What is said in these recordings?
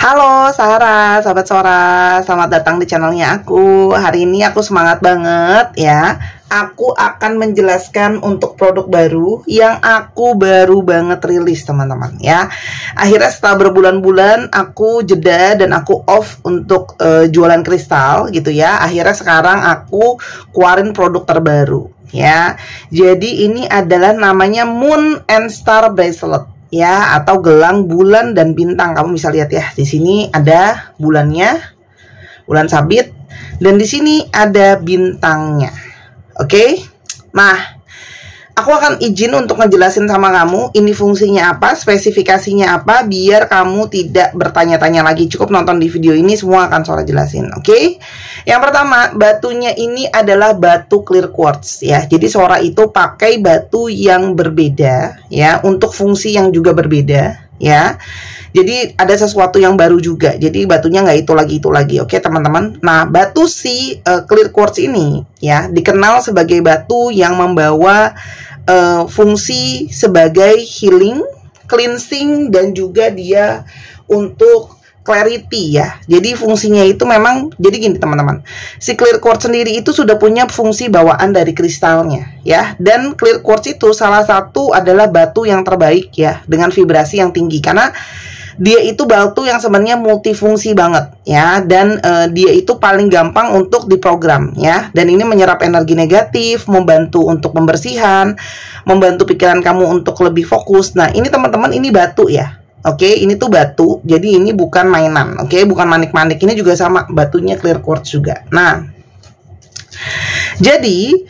Halo Sarah, sahabat Sora, selamat datang di channelnya aku. Hari ini aku semangat banget ya. Aku akan menjelaskan untuk produk baru yang aku baru banget rilis teman-teman ya. Akhirnya setelah berbulan-bulan aku jeda dan aku off untuk jualan kristal gitu ya. Akhirnya sekarang aku keluarin produk terbaru ya. Jadi ini adalah namanya Moon and Star Bracelet ya, atau gelang bulan dan bintang. Kamu bisa lihat ya, di sini ada bulannya, bulan sabit, dan di sini ada bintangnya. Oke. Nah, aku akan izin untuk ngejelasin sama kamu ini fungsinya apa, spesifikasinya apa, biar kamu tidak bertanya-tanya lagi. Cukup nonton di video ini, semua akan Sora jelasin. Oke. Yang pertama, batunya ini adalah batu clear quartz ya. Jadi Sora itu pakai batu yang berbeda ya, untuk fungsi yang juga berbeda ya. Jadi ada sesuatu yang baru juga. Jadi batunya nggak itu lagi. Oke teman-teman. Nah, batu si clear quartz ini ya dikenal sebagai batu yang membawa fungsi sebagai healing, cleansing, dan juga dia untuk clarity ya. Jadi fungsinya itu memang, jadi gini teman-teman, si clear quartz sendiri itu sudah punya fungsi bawaan dari kristalnya ya. Dan clear quartz itu salah satu adalah batu yang terbaik ya, dengan vibrasi yang tinggi, karena dia itu batu yang sebenarnya multifungsi banget ya. Dan dia itu paling gampang untuk diprogram ya. Dan ini menyerap energi negatif, membantu untuk pembersihan, membantu pikiran kamu untuk lebih fokus. Nah ini teman-teman, ini batu ya. Oke, ini tuh batu, jadi ini bukan mainan. Oke, bukan manik-manik. Ini juga sama, batunya clear quartz juga. Nah, jadi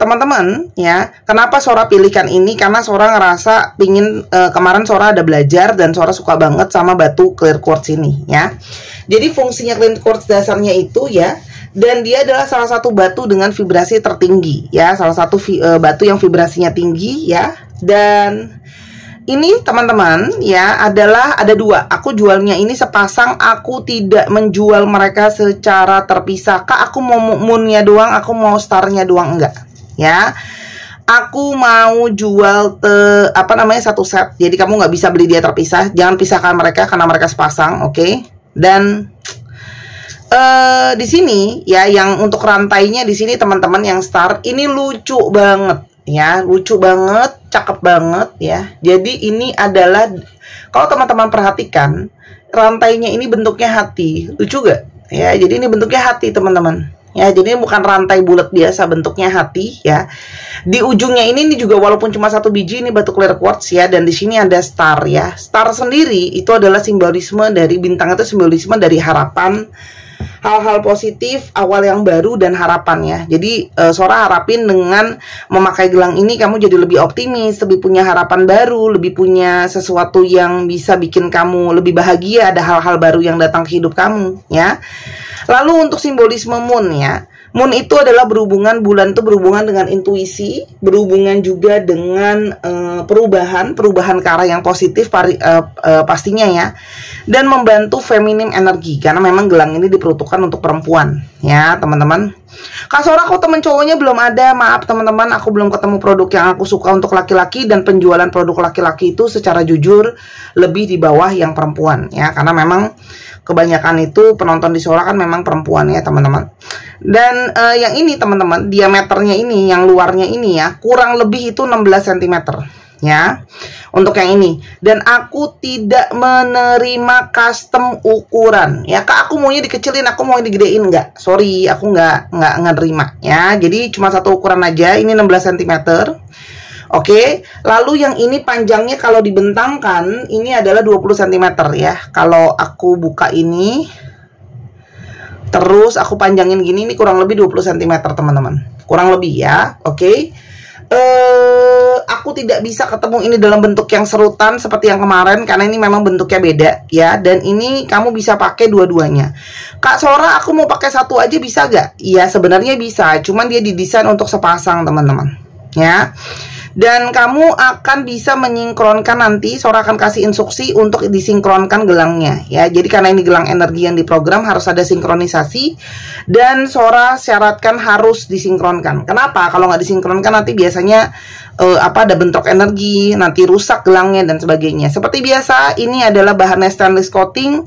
teman-teman ya, kenapa Sora pilihkan ini? Karena Sora ngerasa pingin, kemarin Sora ada belajar dan Sora suka banget sama batu clear quartz ini ya. Jadi fungsinya clear quartz dasarnya itu ya, dan dia adalah salah satu batu dengan vibrasi tertinggi ya, salah satu batu yang vibrasinya tinggi ya. Dan ini teman-teman ya, adalah ada dua. Aku jualnya ini sepasang, aku tidak menjual mereka secara terpisah. Kak, aku mau moonnya doang, aku mau starnya doang, enggak ya. Aku mau jual satu set. Jadi kamu nggak bisa beli dia terpisah. Jangan pisahkan mereka karena mereka sepasang, oke? Dan di sini ya, yang untuk rantainya di sini teman-teman, yang star ini lucu banget ya, lucu banget, cakep banget ya. Jadi ini adalah, kalau teman-teman perhatikan, rantainya ini bentuknya hati, lucu gak ya? Jadi ini bentuknya hati teman-teman ya. Jadi ini bukan rantai bulat biasa, bentuknya hati ya. Di ujungnya ini juga walaupun cuma satu biji, ini batu clear quartz ya. Dan di sini ada star ya. Star sendiri itu adalah simbolisme dari bintang, itu simbolisme dari harapan, hal-hal positif, awal yang baru, dan harapan ya. Jadi Sora harapin dengan memakai gelang ini kamu jadi lebih optimis, lebih punya harapan baru, lebih punya sesuatu yang bisa bikin kamu lebih bahagia. Ada hal-hal baru yang datang ke hidup kamu ya. Lalu untuk simbolisme moon ya, moon itu adalah berhubungan, bulan itu berhubungan dengan intuisi, berhubungan juga dengan perubahan ke arah yang positif pastinya ya. Dan membantu feminim energi, karena memang gelang ini diperuntukkan untuk perempuan ya teman-teman. Kak Sora, kok temen cowoknya belum ada? Maaf teman-teman, aku belum ketemu produk yang aku suka untuk laki-laki, dan penjualan produk laki-laki itu secara jujur lebih di bawah yang perempuan ya, karena memang kebanyakan itu penonton di Sora kan memang perempuan ya teman-teman. Dan yang ini teman-teman, diameternya ini, yang luarnya ini ya, kurang lebih itu 16 cm ya untuk yang ini. Dan aku tidak menerima custom ukuran ya. Kak, aku maunya dikecilin, aku mau digedein, enggak, sorry, aku nggak nerima ya. Jadi cuma satu ukuran aja, ini 16 cm. Oke, lalu yang ini panjangnya kalau dibentangkan ini adalah 20 cm ya. Kalau aku buka ini terus aku panjangin gini, ini kurang lebih 20 cm teman-teman, kurang lebih ya. Oke. Aku tidak bisa ketemu ini dalam bentuk yang serutan seperti yang kemarin, karena ini memang bentuknya beda ya. Dan ini kamu bisa pakai dua-duanya. Kak Sora, aku mau pakai satu aja bisa gak? Iya sebenarnya bisa, cuman dia didesain untuk sepasang teman-teman ya. Dan kamu akan bisa menyinkronkan, nanti Sora akan kasih instruksi untuk disinkronkan gelangnya ya. Jadi karena ini gelang energi yang diprogram, harus ada sinkronisasi, dan Sora syaratkan harus disinkronkan. Kenapa? Kalau nggak disinkronkan nanti biasanya ada bentrok energi, nanti rusak gelangnya dan sebagainya. Seperti biasa, ini adalah bahannya stainless coating.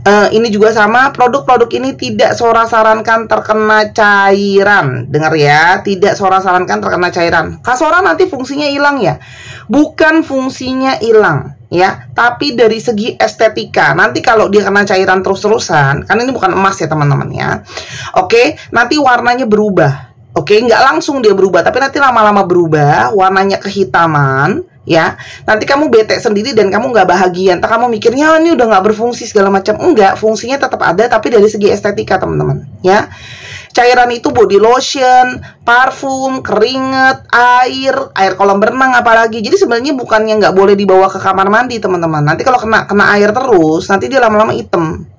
Ini juga sama, produk-produk ini tidak Sora sarankan terkena cairan. Dengar ya, tidak Sora sarankan terkena cairan. Kak Sora, nanti fungsinya hilang ya? Bukan fungsinya hilang ya, tapi dari segi estetika. Nanti kalau dia kena cairan terus-terusan, kan ini bukan emas ya teman-teman ya. Oke, nanti warnanya berubah. Oke, nggak langsung dia berubah, tapi nanti lama-lama berubah, warnanya kehitaman ya. Nanti kamu bete sendiri dan kamu nggak bahagia. Entah kamu mikirnya ini udah nggak berfungsi segala macam. Enggak, fungsinya tetap ada, tapi dari segi estetika teman-teman ya. Cairan itu body lotion, parfum, keringat, air kolam berenang apalagi. Jadi sebenarnya bukannya nggak boleh dibawa ke kamar mandi teman-teman. Nanti kalau kena air terus, nanti dia lama-lama hitam.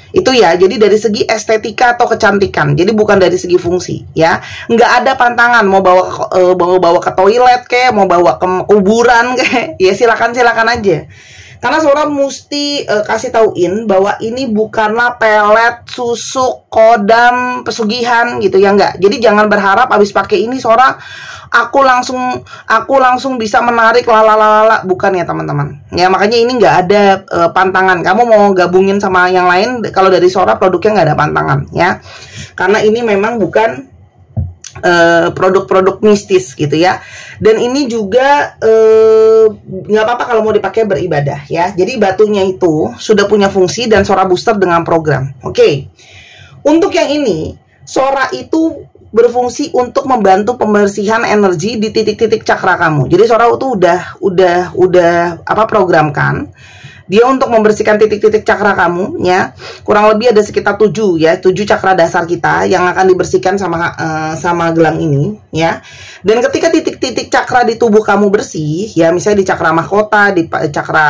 Itu ya, jadi dari segi estetika atau kecantikan, jadi bukan dari segi fungsi ya. Nggak ada pantangan mau bawa ke toilet kayak, mau bawa ke kuburan kayak, ya silakan aja. Karena Sora mesti kasih tauin bahwa ini bukanlah pelet, susuk, kodam, pesugihan gitu ya, enggak. Jadi jangan berharap abis pakai ini Sora aku langsung bisa menarik lalalala, bukan ya teman-teman. Ya makanya ini nggak ada pantangan. Kamu mau gabungin sama yang lain, kalau dari Sora produknya nggak ada pantangan ya. Karena ini memang bukan produk-produk mistis gitu ya. Dan ini juga nggak apa-apa kalau mau dipakai beribadah ya. Jadi batunya itu sudah punya fungsi dan Sora booster dengan program. Oke. Untuk yang ini, Sora itu berfungsi untuk membantu pembersihan energi di titik-titik cakra kamu. Jadi Sora itu udah programkan dia untuk membersihkan titik-titik cakra kamu ya. Kurang lebih ada sekitar 7 ya, 7 cakra dasar kita yang akan dibersihkan sama gelang ini ya. Dan ketika titik-titik cakra di tubuh kamu bersih ya, misalnya di cakra mahkota, di cakra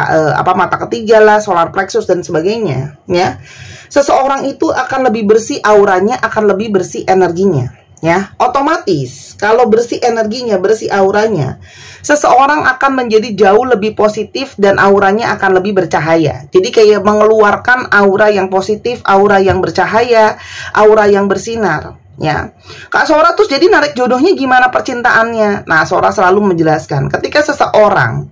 mata ketiga lah, solar plexus dan sebagainya ya. Seseorang itu akan lebih bersih auranya, akan lebih bersih energinya ya. Otomatis kalau bersih energinya, bersih auranya, seseorang akan menjadi jauh lebih positif dan auranya akan lebih bercahaya. Jadi kayak mengeluarkan aura yang positif, aura yang bercahaya, aura yang bersinar ya. Kak Sora terus jadi narik jodohnya gimana percintaannya? Nah, Sora selalu menjelaskan, ketika seseorang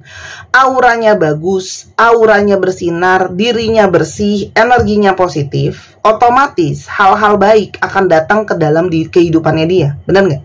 auranya bagus, auranya bersinar, dirinya bersih, energinya positif, otomatis hal-hal baik akan datang ke dalam kehidupannya dia. Benar nggak?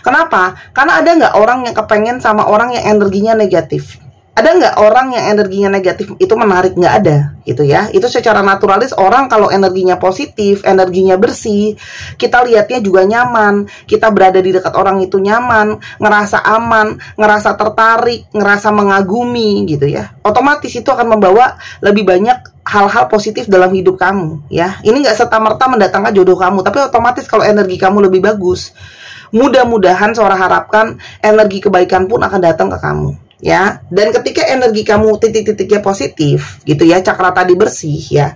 Kenapa? Karena ada nggak orang yang kepengen sama orang yang energinya negatif? Ada nggak orang yang energinya negatif itu menarik? Nggak ada gitu ya. Itu secara naturalis orang kalau energinya positif, energinya bersih, kita lihatnya juga nyaman, kita berada di dekat orang itu nyaman, ngerasa aman, ngerasa tertarik, ngerasa mengagumi gitu ya. Otomatis itu akan membawa lebih banyak hal-hal positif dalam hidup kamu ya. Ini nggak serta-merta mendatangkan jodoh kamu, tapi otomatis kalau energi kamu lebih bagus, mudah-mudahan Sora harapkan energi kebaikan pun akan datang ke kamu ya. Dan ketika energi kamu titik-titiknya positif gitu ya, cakra tadi bersih ya,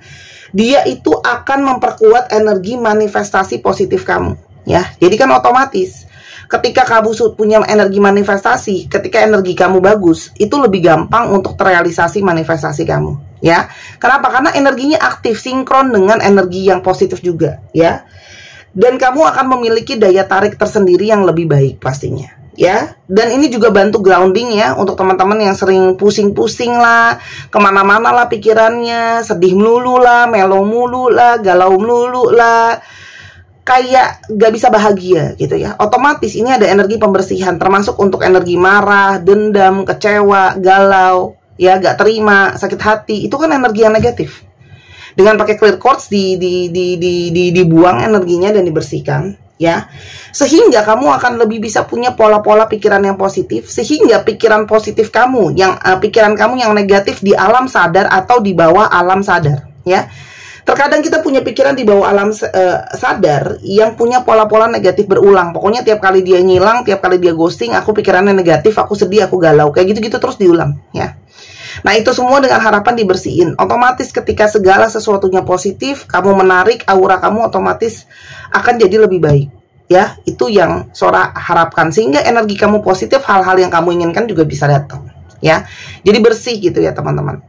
dia itu akan memperkuat energi manifestasi positif kamu ya. Jadi kan otomatis ketika kamu punya energi manifestasi, ketika energi kamu bagus, itu lebih gampang untuk terrealisasi manifestasi kamu ya. Kenapa? Karena energinya aktif, sinkron dengan energi yang positif juga ya. Dan kamu akan memiliki daya tarik tersendiri yang lebih baik pastinya ya. Dan ini juga bantu grounding ya, untuk teman-teman yang sering pusing-pusing lah, kemana-mana lah pikirannya, sedih melulu lah, melo mulu lah, galau melulu lah, kayak gak bisa bahagia gitu ya. Otomatis ini ada energi pembersihan, termasuk untuk energi marah, dendam, kecewa, galau ya, gak terima, sakit hati, itu kan energi yang negatif. Dengan pakai clear quartz dibuang energinya dan dibersihkan ya, sehingga kamu akan lebih bisa punya pola-pola pikiran yang positif, sehingga pikiran positif kamu pikiran kamu yang negatif di alam sadar atau di bawah alam sadar ya. Terkadang kita punya pikiran di bawah alam sadar yang punya pola-pola negatif berulang. Pokoknya tiap kali dia ngilang, tiap kali dia ghosting, aku pikirannya negatif, aku sedih, aku galau, kayak gitu-gitu terus diulang ya. Nah, itu semua dengan harapan dibersihin. Otomatis ketika segala sesuatunya positif, kamu menarik, aura kamu otomatis akan jadi lebih baik ya. Itu yang Sora harapkan, sehingga energi kamu positif, hal-hal yang kamu inginkan juga bisa datang, ya. Jadi bersih gitu ya teman-teman.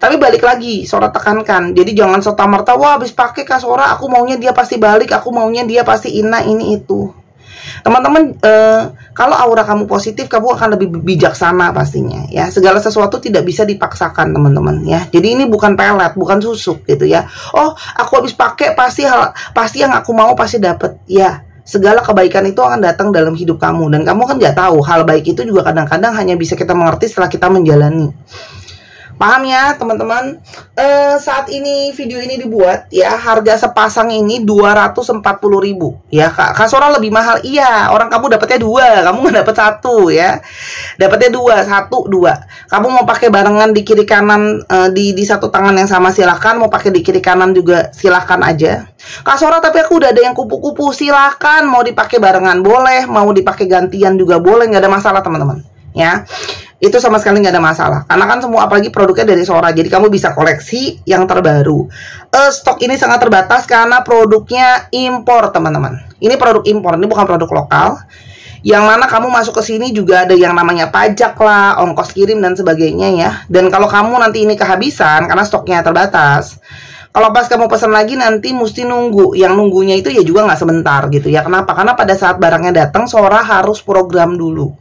Tapi balik lagi, Sora tekankan, jadi jangan serta-merta, wah habis pakai Kak Sora, aku maunya dia pasti balik, aku maunya dia pasti ini itu. Teman-teman, kalau aura kamu positif, kamu akan lebih bijaksana pastinya, ya. Segala sesuatu tidak bisa dipaksakan, teman-teman, ya. Jadi ini bukan pelet, bukan susuk gitu ya. Oh, aku habis pakai pasti yang aku mau pasti dapet, ya. Segala kebaikan itu akan datang dalam hidup kamu, dan kamu kan nggak tahu hal baik itu juga kadang-kadang hanya bisa kita mengerti setelah kita menjalani. Paham ya teman-teman? Saat ini video ini dibuat ya, harga sepasang ini 240.000 ya. Kak Sora lebih mahal, iya. Orang kamu dapatnya 2, kamu nggak dapat 1 ya. Dapatnya 2. Kamu mau pakai barengan di kiri kanan, di satu tangan yang sama silahkan. Mau pakai di kiri kanan juga silahkan aja. Kak Sora, tapi aku udah ada yang kupu-kupu, silahkan. Mau dipakai barengan boleh, mau dipakai gantian juga boleh, nggak ada masalah teman-teman ya. Itu sama sekali nggak ada masalah, karena kan semua apalagi produknya dari Sora, jadi kamu bisa koleksi yang terbaru. Stok ini sangat terbatas karena produknya impor teman-teman. Ini produk impor, ini bukan produk lokal. Yang mana kamu masuk ke sini juga ada yang namanya pajak lah, ongkos kirim dan sebagainya ya. Dan kalau kamu nanti ini kehabisan karena stoknya terbatas, kalau pas kamu pesan lagi nanti mesti nunggu. Yang nunggunya itu ya juga nggak sebentar gitu ya. Kenapa? Karena pada saat barangnya datang, Sora harus program dulu.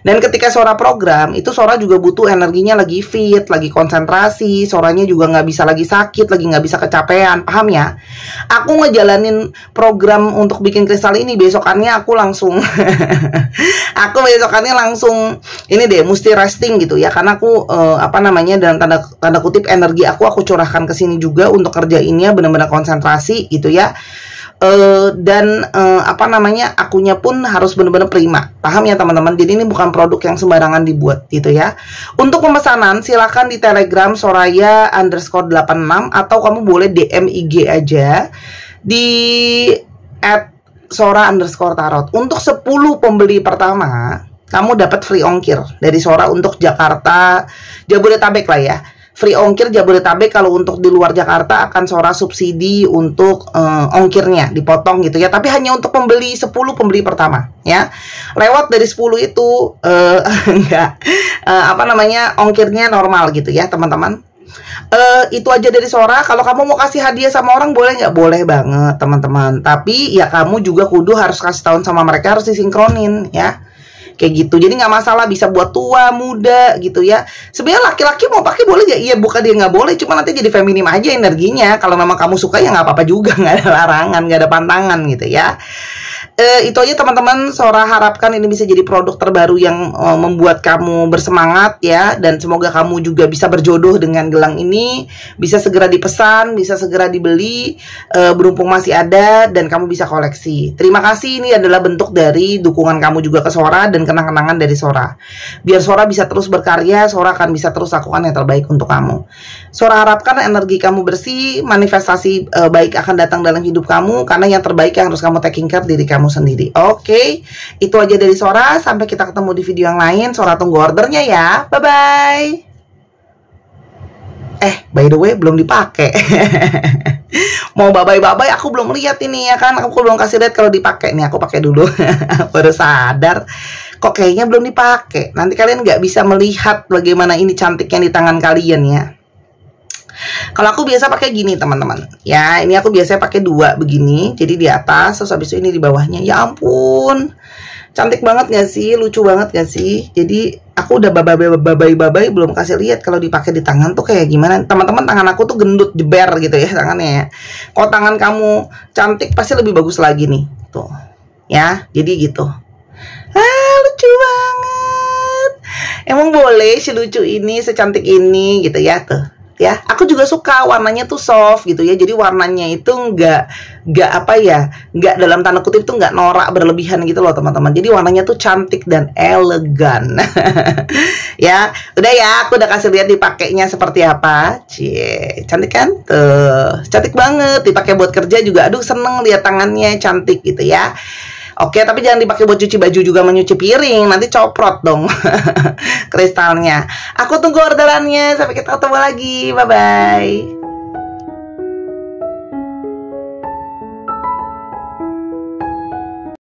Dan ketika Sora program, itu Sora juga butuh energinya lagi fit, lagi konsentrasi. Soranya juga nggak bisa lagi sakit, lagi nggak bisa kecapean, paham ya? Aku ngejalanin program untuk bikin kristal ini, besokannya aku langsung ini deh, mesti resting gitu ya. Karena aku dalam tanda kutip energi aku curahkan ke sini juga untuk kerja ini ya, benar-benar konsentrasi gitu ya. Akunya pun harus benar-benar prima, paham ya teman-teman? Jadi ini bukan produk yang sembarangan dibuat gitu ya. Untuk pemesanan silahkan di Telegram Soraya_86 atau kamu boleh DM IG aja di @Sora_tarot. Untuk 10 pembeli pertama kamu dapat free ongkir dari Sora untuk Jakarta, Jabodetabek lah ya. Free ongkir Jabodetabek. Kalau untuk di luar Jakarta akan Sora subsidi untuk ongkirnya, dipotong gitu ya. Tapi hanya untuk 10 pembeli pertama ya. Lewat dari 10 itu ongkirnya normal gitu ya teman-teman. Itu aja dari Sora. Kalau kamu mau kasih hadiah sama orang boleh nggak? Boleh banget teman-teman. Tapi ya kamu juga kudu harus kasih tahu sama mereka, harus disinkronin ya. Kayak gitu, jadi nggak masalah, bisa buat tua, muda gitu ya. Sebenarnya laki-laki mau pakai boleh ya, iya, bukan dia nggak boleh, cuma nanti jadi feminim aja energinya. Kalau memang kamu suka ya nggak apa-apa juga, nggak ada larangan, nggak ada pantangan gitu ya. Itu aja teman-teman. Sora harapkan ini bisa jadi produk terbaru yang membuat kamu bersemangat ya, dan semoga kamu juga bisa berjodoh dengan gelang ini, bisa segera dipesan, bisa segera dibeli, berhubung masih ada dan kamu bisa koleksi. Terima kasih, ini adalah bentuk dari dukungan kamu juga ke Sora dan kenang-kenangan dari Sora. Biar Sora bisa terus berkarya, Sora akan bisa terus lakukan yang terbaik untuk kamu. Sora harapkan energi kamu bersih, manifestasi baik akan datang dalam hidup kamu, karena yang terbaik yang harus kamu taking care diri kamu sendiri. Oke, itu aja dari Sora. Sampai kita ketemu di video yang lain. Sora tunggu ordernya ya. Bye-bye. By the way, belum dipakai. Mau bye-bye, aku belum lihat ini ya kan. Aku belum kasih lihat kalau dipakai. Nih, aku pakai dulu. Baru sadar. Kok kayaknya belum dipakai. Nanti kalian nggak bisa melihat bagaimana ini cantiknya di tangan kalian ya. Kalau aku biasa pakai gini teman-teman ya, ini aku biasanya pakai 2 begini, jadi di atas terus habis itu ini di bawahnya. Ya ampun, cantik banget gak sih, lucu banget gak sih? Jadi aku udah babai belum kasih lihat kalau dipakai di tangan tuh kayak gimana teman-teman. Tangan aku tuh gendut jeber gitu ya tangannya ya. Kalau tangan kamu cantik pasti lebih bagus lagi nih tuh ya, jadi gitu. Lucu banget, emang boleh selucu ini, secantik ini gitu ya tuh ya. Aku juga suka warnanya tuh soft gitu ya, jadi warnanya itu nggak dalam tanda kutip tuh nggak norak berlebihan gitu loh teman-teman. Jadi warnanya tuh cantik dan elegan. Ya udah ya, aku udah kasih lihat dipakainya seperti apa. Cie, cantik kan tuh, cantik banget dipakai buat kerja juga. Aduh seneng lihat tangannya cantik gitu ya. Oke, tapi jangan dipakai buat cuci baju juga, menyuci piring, nanti coprot dong kristalnya. Aku tunggu orderannya. Sampai kita ketemu lagi. Bye-bye.